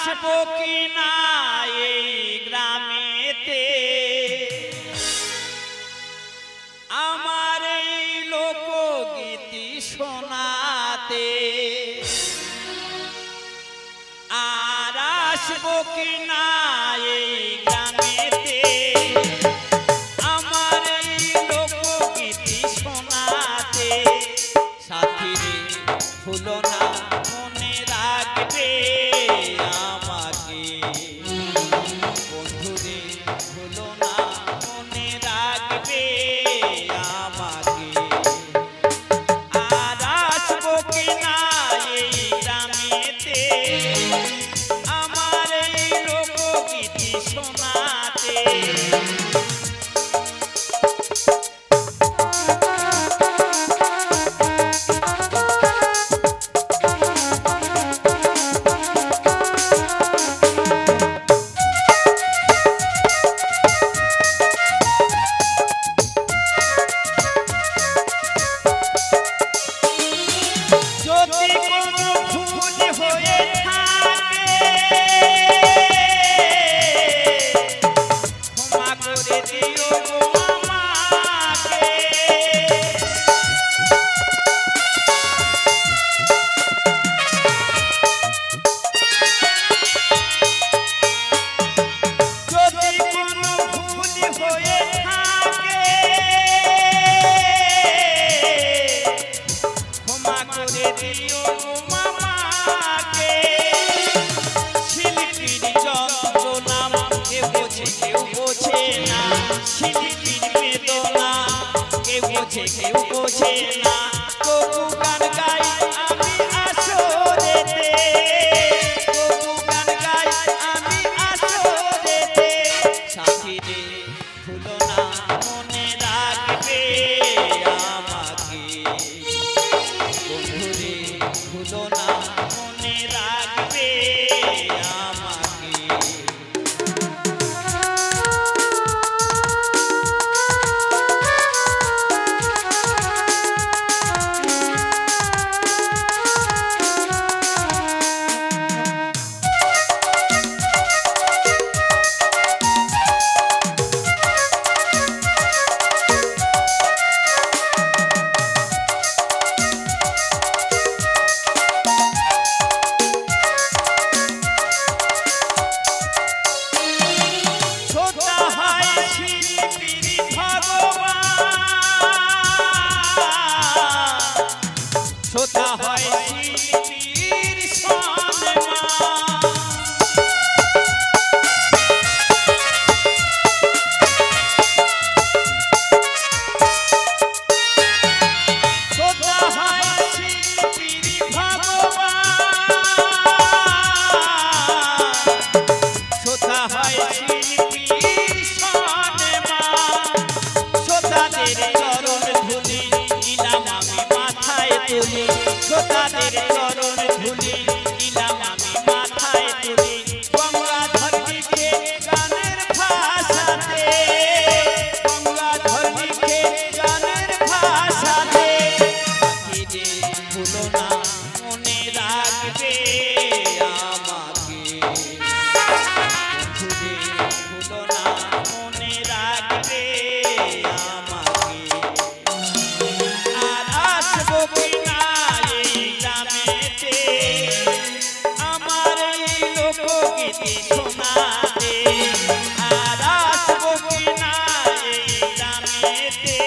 আসবো কি না এই গ্রামেতে আমার এই লোকগীতি শোনাতে আর আসবো কি না এই গ্রামেতে আমার এই লোকগীতি শোনাতে সাথী রে ভুলো না মনে রাখবে আমাকে বন্ধু রে ভুলো না মনে রাখবে আমাকে আর আসবো কি না এই গ্রামেতে আমার এই লোকগীতি শোনাতে কেউ বোঝে না তবু গান গাই আমি আসরেতে তবু গান গাই আমি আসরেতে সাথী রে ভুলো না মনে রাখবে আমাকে বন্ধু রে ভুলো না মনে রাখবে আমাকে শোনাতে আর আসবো কি না এই গ্রামেতে